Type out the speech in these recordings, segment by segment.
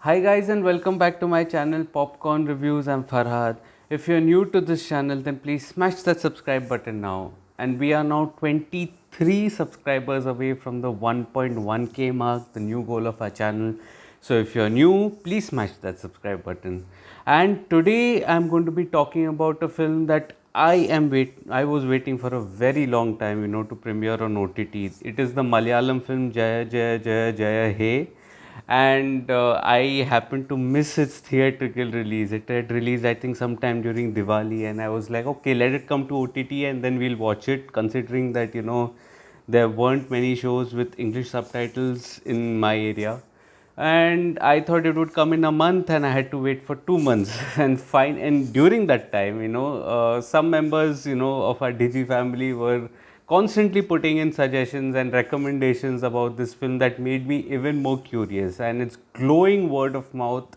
Hi guys and welcome back to my channel Popcorn Reviews. I'm Farhad. If you're new to this channel then please smash that subscribe button now. And we are now 23 subscribers away from the 1.1k mark, the new goal of our channel. So if you're new, please smash that subscribe button. And today I'm going to be talking about a film that I was waiting for a very long time, to premiere on OTT. It is the Malayalam film Jaya Jaya Jaya Jaya Hey, and I happened to miss its theatrical release. It had released, I think, sometime during Diwali, and I was like, okay, let it come to OTT and then we'll watch it, considering that, there weren't many shows with English subtitles in my area. And I thought it would come in a month, and I had to wait for 2 months. And during that time, some members, of our Digi family were constantly putting in suggestions and recommendations about this film that made me even more curious. And its glowing word of mouth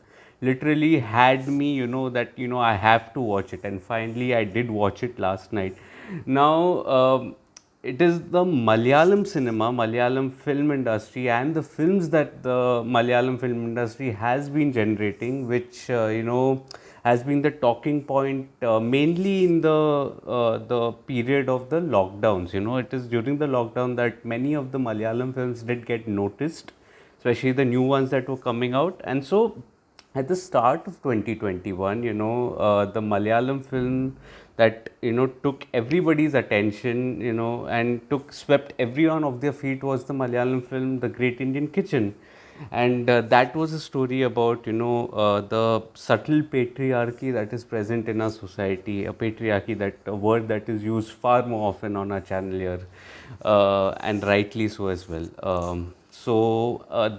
literally had me, that, I have to watch it. And finally, I did watch it last night. Now, it is the Malayalam cinema, Malayalam film industry, and the films that the Malayalam film industry has been generating, which has been the talking point mainly in the period of the lockdowns. It is during the lockdown that many of the Malayalam films did get noticed, especially the new ones that were coming out, and so at the start of 2021, the Malayalam film that took everybody's attention, and took swept everyone off their feet was the Malayalam film The Great Indian Kitchen. And that was a story about the subtle patriarchy that is present in our society, a patriarchy, that a word that is used far more often on our channel here, and rightly so as well.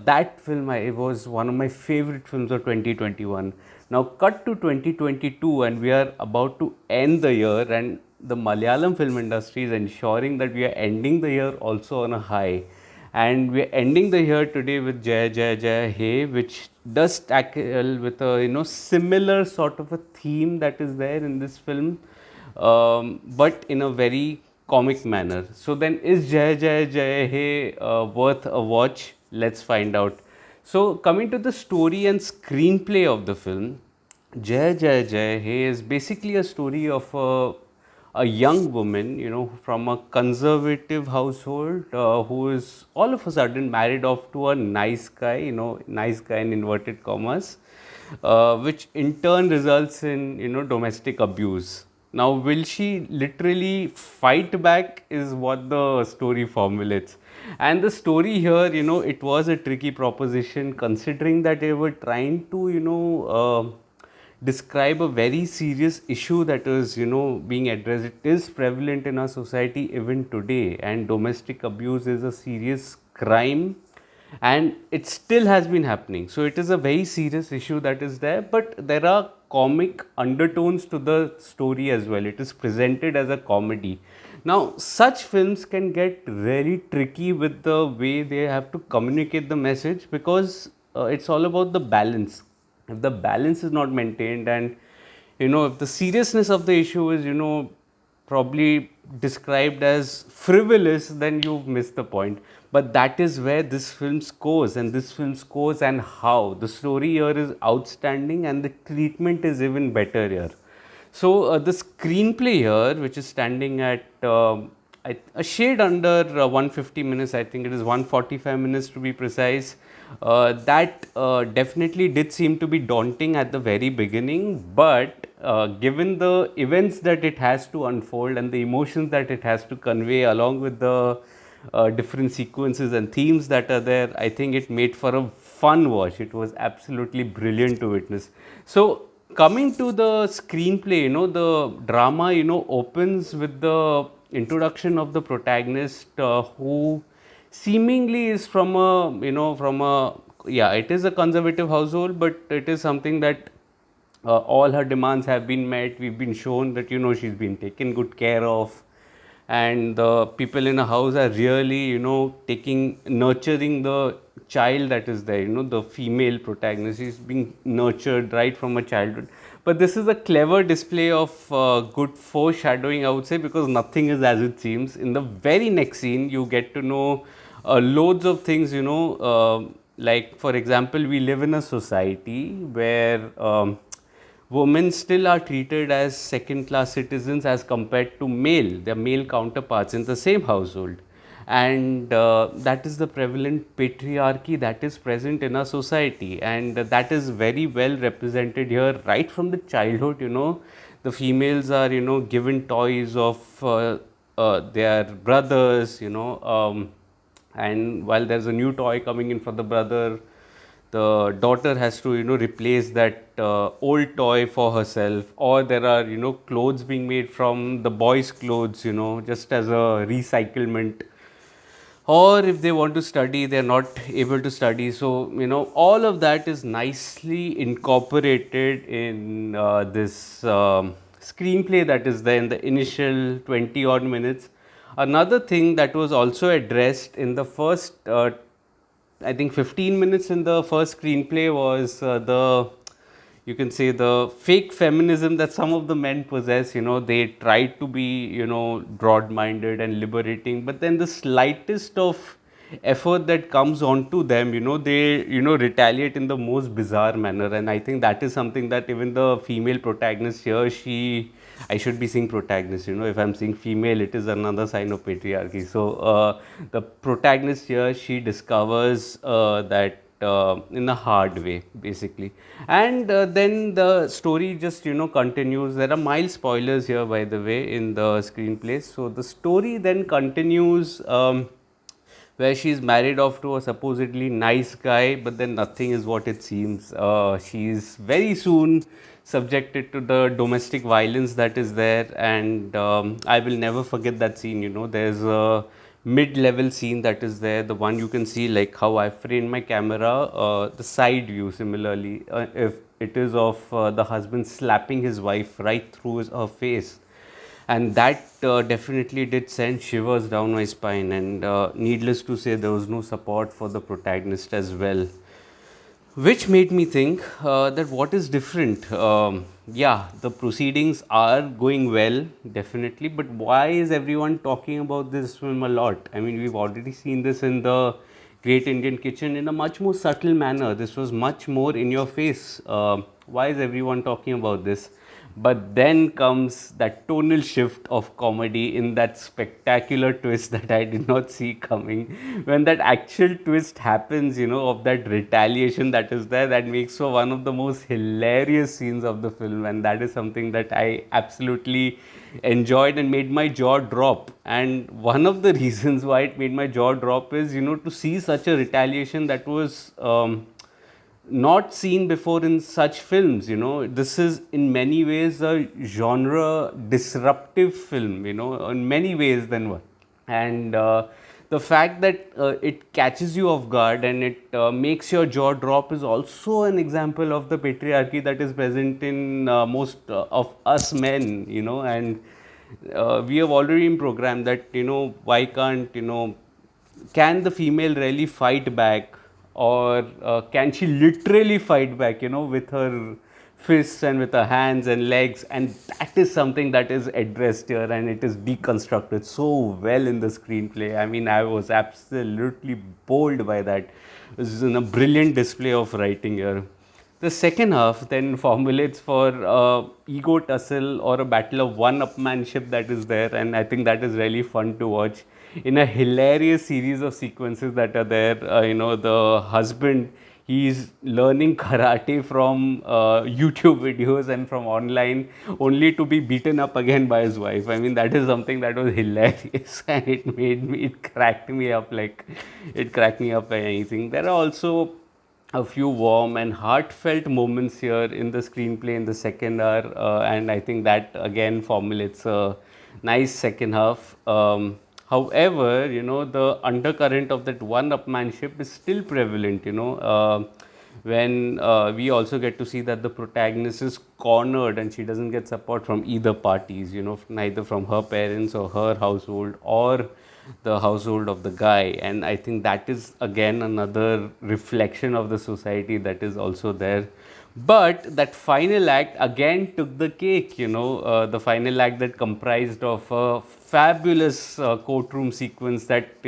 That film, it was one of my favorite films of 2021. Now cut to 2022 and we are about to end the year, and the Malayalam film industry is ensuring that we are ending the year also on a high. And we are ending the year today with Jaya Jaya Jaya Hey, which does tackle with a similar sort of a theme that is there in this film, but in a very comic manner. So then, is Jaya Jaya Jaya Hey worth a watch? Let's find out. So coming to the story and screenplay of the film, Jaya Jaya Jaya Hey is basically a story of a young woman, from a conservative household, who is all of a sudden married off to a nice guy, nice guy in inverted commas, which in turn results in, domestic abuse. Now, will she literally fight back is what the story formulates. And the story here, it was a tricky proposition, considering that they were trying to, describe a very serious issue that is, being addressed. It is prevalent in our society even today, and domestic abuse is a serious crime, and it still has been happening. So it is a very serious issue that is there, but there are comic undertones to the story as well. It is presented as a comedy. Now, such films can get really tricky with the way they have to communicate the message, because it's all about the balance. If the balance is not maintained, and if the seriousness of the issue is probably described as frivolous, then you've missed the point. But that is where this film scores, and this film scores, and how the story here is outstanding and the treatment is even better here. So the screenplay here, which is standing at a shade under 150 minutes, I think it is 145 minutes to be precise. That definitely did seem to be daunting at the very beginning, but given the events that it has to unfold and the emotions that it has to convey, along with the different sequences and themes that are there, I think it made for a fun watch. It was absolutely brilliant to witness. So coming to the screenplay, the drama, opens with the introduction of the protagonist, who seemingly is from a, yeah, it is a conservative household, but it is something that all her demands have been met. We've been shown that, she's been taken good care of, and the people in a house are really, taking, nurturing the child that is there. The female protagonist is being nurtured right from a childhood. But this is a clever display of good foreshadowing, I would say, because nothing is as it seems. In the very next scene, you get to know loads of things, like for example, we live in a society where women still are treated as second class citizens as compared to their male counterparts in the same household. And that is the prevalent patriarchy that is present in our society, and that is very well represented here right from the childhood. The females are given toys of their brothers, and while there's a new toy coming in for the brother, the daughter has to replace that old toy for herself, or there are clothes being made from the boys clothes, just as a recyclement. Or if they want to study, they're not able to study. So all of that is nicely incorporated in this screenplay that is there in the initial 20 odd minutes. Another thing that was also addressed in the first I think 15 minutes in the first screenplay was the, you can say, the fake feminism that some of the men possess. They try to be broad minded and liberating, but then the slightest of effort that comes onto them, they retaliate in the most bizarre manner. And I think that is something that even the female protagonist here, I should be saying protagonist, if I'm saying female, it is another sign of patriarchy. So the protagonist here, she discovers that in a hard way, basically. And then the story just continues. There are mild spoilers here, by the way, in the screenplay. So the story then continues, where she's married off to a supposedly nice guy, but then nothing is what it seems. She's very soon subjected to the domestic violence that is there, and I will never forget that scene. There's a mid-level scene that is there, the one you can see, like how I framed my camera, the side view similarly, if it is of the husband slapping his wife right through her face, and that definitely did send shivers down my spine. And needless to say, there was no support for the protagonist as well, which made me think that what is different. Yeah, the proceedings are going well, definitely, but why is everyone talking about this film a lot? I mean, we've already seen this in the Great Indian Kitchen in a much more subtle manner. This was much more in your face. Why is everyone talking about this? But then comes that tonal shift of comedy in that spectacular twist that I did not see coming. When that actual twist happens, of that retaliation that is there, that makes for one of the most hilarious scenes of the film. And that is something that I absolutely enjoyed and made my jaw drop. And one of the reasons why it made my jaw drop is, to see such a retaliation that was not seen before in such films. This is in many ways a genre disruptive film, in many ways than one. And the fact that it catches you off guard and it makes your jaw drop is also an example of the patriarchy that is present in most of us men. And we have already been programmed that why can't can the female really fight back, or can she literally fight back, with her fists and with her hands and legs? And that is something that is addressed here, and it is deconstructed so well in the screenplay. I mean, I was absolutely bowled by that. This is a brilliant display of writing here. The second half then formulates for ego tussle or a battle of one-upmanship that is there, and I think that is really fun to watch in a hilarious series of sequences that are there. The husband, he's learning karate from YouTube videos and from online, only to be beaten up again by his wife. I mean, that is something that was hilarious, and it cracked me up like it cracked me up by anything. There are also a few warm and heartfelt moments here in the screenplay in the second hour, and I think that again formulates a nice second half. However, the undercurrent of that one-upmanship is still prevalent. When we also get to see that the protagonist is cornered and she doesn't get support from either parties. Neither from her parents or her household or the household of the guy. And I think that is again another reflection of the society that is also there. But that final act again took the cake. The final act that comprised of a fabulous courtroom sequence that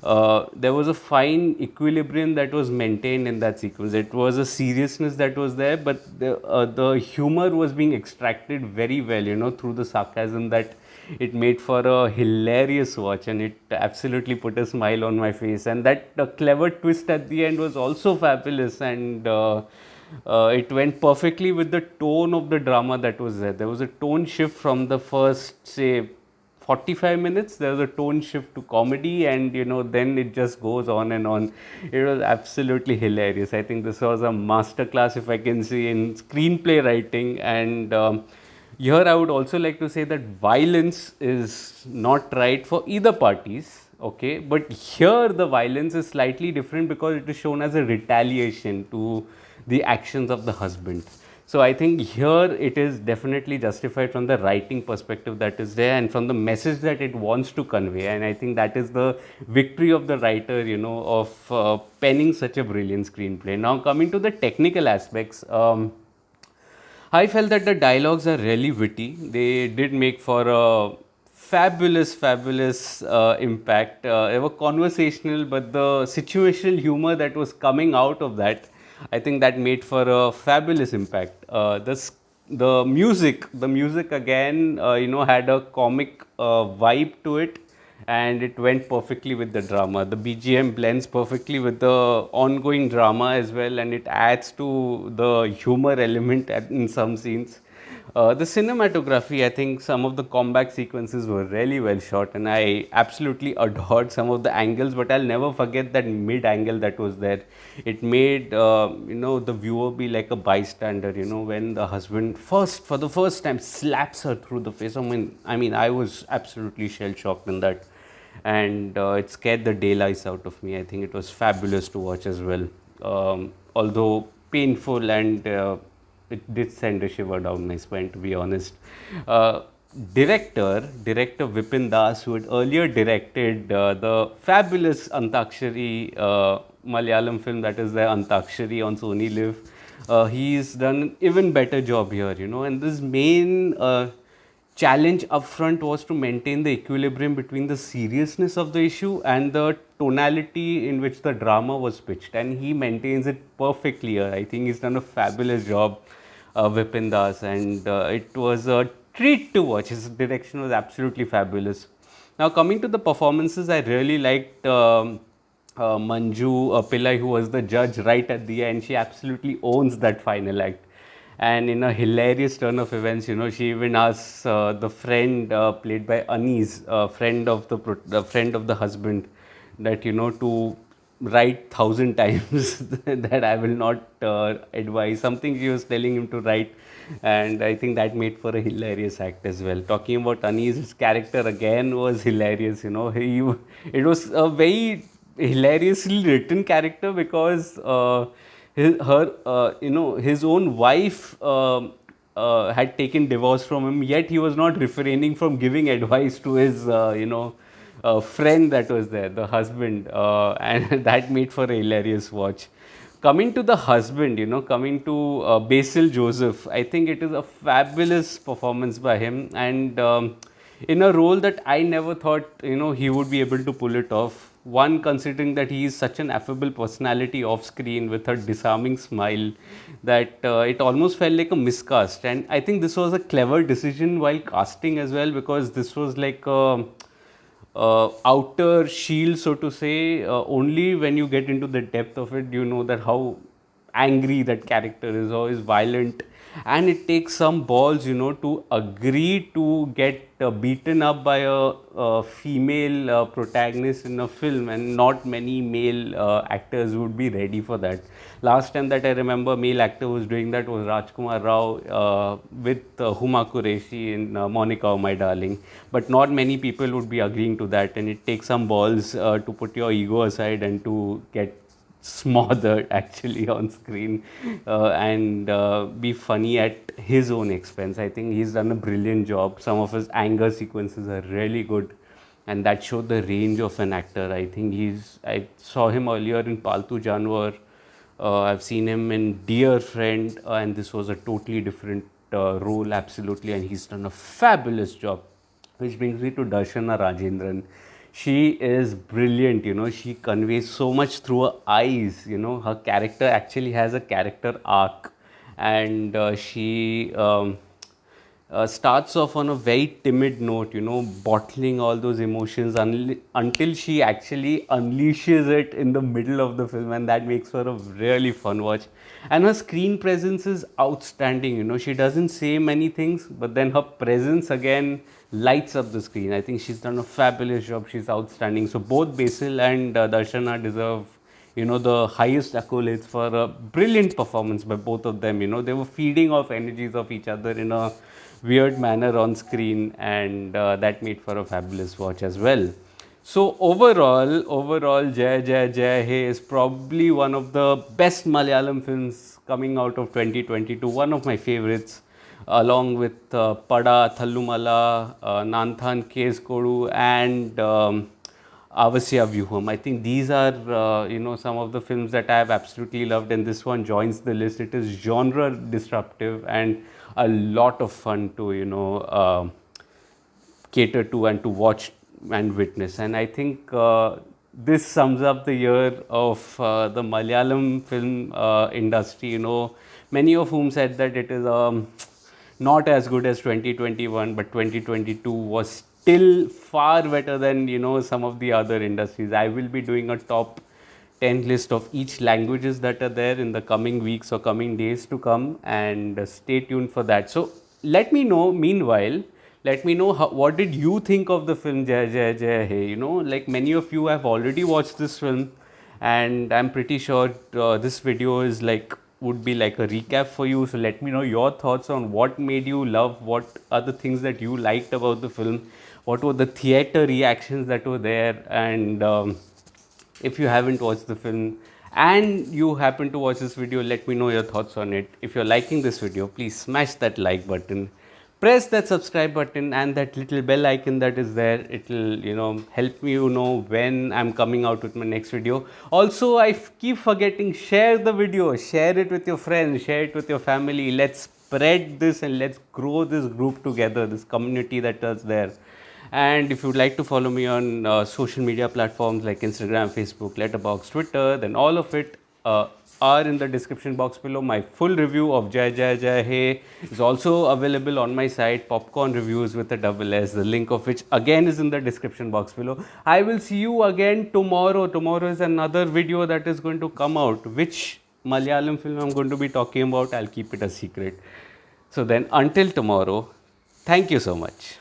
there was a fine equilibrium that was maintained in that sequence. It was a seriousness that was there, but the humor was being extracted very well, through the sarcasm that it made for a hilarious watch, and it absolutely put a smile on my face. And that clever twist at the end was also fabulous, and it went perfectly with the tone of the drama that was there. There was a tone shift from the first, say, 45 minutes. There was a tone shift to comedy, and then it just goes on and on. It was absolutely hilarious. I think this was a masterclass, if I can say, in screenplay writing. And here I would also like to say that violence is not right for either parties, okay, but here the violence is slightly different because it is shown as a retaliation to the actions of the husband. So I think here it is definitely justified from the writing perspective that is there, and from the message that it wants to convey. And I think that is the victory of the writer, of penning such a brilliant screenplay. Now, coming to the technical aspects, I felt that the dialogues are really witty. They did make for a fabulous impact. They were conversational, but the situational humor that was coming out of that, I think that made for a fabulous impact. The music again, had a comic vibe to it, and it went perfectly with the drama. The BGM blends perfectly with the ongoing drama as well, and it adds to the humor element in some scenes. The cinematography, I think some of the combat sequences were really well shot, and I absolutely adored some of the angles. But I'll never forget that mid angle that was there. It made the viewer be like a bystander. When the husband for the first time slaps her through the face. I mean, I was absolutely shell shocked in that, and it scared the daylights out of me. I think it was fabulous to watch as well, although painful, and it did send a shiver down my spine, to be honest. Uh, director Vipin Das, who had earlier directed the fabulous Antakshari Malayalam film, that is the Antakshari on Sony Live. He's done an even better job here, and this main challenge upfront was to maintain the equilibrium between the seriousness of the issue and the tonality in which the drama was pitched, and he maintains it perfectly here. I think he's done a fabulous job, Vipin Das, and it was a treat to watch. His direction was absolutely fabulous. Now, coming to the performances, I really liked Manju Pillai, who was the judge right at the end. She absolutely owns that final act. And in a hilarious turn of events, she even asks the friend played by Anis, the friend of the husband, that to write 1,000 times that I will not advise. Something she was telling him to write, and I think that made for a hilarious act as well. Talking about Anis, his character again was hilarious. It was a very hilariously written character because his own wife had taken divorce from him, yet he was not refraining from giving advice to his friend that was there, the husband, and that made for a hilarious watch. Coming to the husband, coming to Basil Joseph, I think it is a fabulous performance by him, and in a role that I never thought he would be able to pull it off. One, considering that he is such an affable personality off screen with a disarming smile, that it almost felt like a miscast. And I think this was a clever decision while casting as well, because this was like a outer shield, so to say. Only when you get into the depth of it, you know that how angry that character is, how is violent, and it takes some balls, to agree to get beaten up by a female protagonist in a film, and not many male actors would be ready for that. Last time that I remember male actor was doing that was Rajkumar Rao with Huma Qureshi in Monica, oh my darling. But not many people would be agreeing to that, and it takes some balls to put your ego aside and to get smothered actually on screen, and be funny at his own expense. I think he's done a brilliant job. Some of his anger sequences are really good, and that showed the range of an actor. I saw him earlier in Paltu Janwar. I've seen him in Dear Friend, and this was a totally different role, absolutely, and he's done a fabulous job. Which brings me to Darshana Rajendran. She is brilliant, you know. She conveys so much through her eyes, you know. Her character actually has a character arc, and she starts off on a very timid note, you know, bottling all those emotions until she actually unleashes it in the middle of the film, and that makes for a really fun watch. And her screen presence is outstanding, you know. She doesn't say many things, but then her presence again lights up the screen. I think she's done a fabulous job. She's outstanding. So both Basil and Darshana deserve, you know, the highest accolades for a brilliant performance by both of them. You know, they were feeding off energies of each other in a weird manner on screen, and that made for a fabulous watch as well. So overall, Jaya Jaya Jaya He is probably one of the best Malayalam films coming out of 2022. One of my favorites, along with Pada, Thallumala, Nanthan, Kes Kodu, and Avasya Vyuham. I think these are, you know, some of the films that I have absolutely loved, and this one joins the list. It is genre disruptive and a lot of fun to, you know, cater to and to watch and witness. And I think this sums up the year of the Malayalam film industry. You know, many of whom said that it is not as good as 2021, but 2022 was still far better than, you know, some of the other industries. I will be doing a top 10 list of each languages that are there in the coming weeks or coming days to come, and stay tuned for that. So let me know, meanwhile, let me know what did you think of the film Jai Jai Jai Hey. You know, like many of you have already watched this film, and I'm pretty sure this video is like would be like a recap for you. So let me know your thoughts on what made you love, what are the things that you liked about the film, what were the theater reactions that were there, and if you haven't watched the film and you happen to watch this video, let me know your thoughts on it. If you're liking this video, please smash that like button, press that subscribe button and that little bell icon that is there. It will, you know, help me, you know, when I'm coming out with my next video. Also, I keep forgetting, share the video, share it with your friends, share it with your family. Let's spread this and let's grow this group together, this community that is there. And if you'd like to follow me on social media platforms like Instagram, Facebook, Letterboxd, Twitter, then all of it are in the description box below. My full review of Jai Jai Jai Hey is also available on my site, Popcorn Reviews with a double S, the link of which again is in the description box below. I will see you again tomorrow. Tomorrow is another video that is going to come out. Which Malayalam film I'm going to be talking about, I'll keep it a secret. So then, until tomorrow, thank you so much.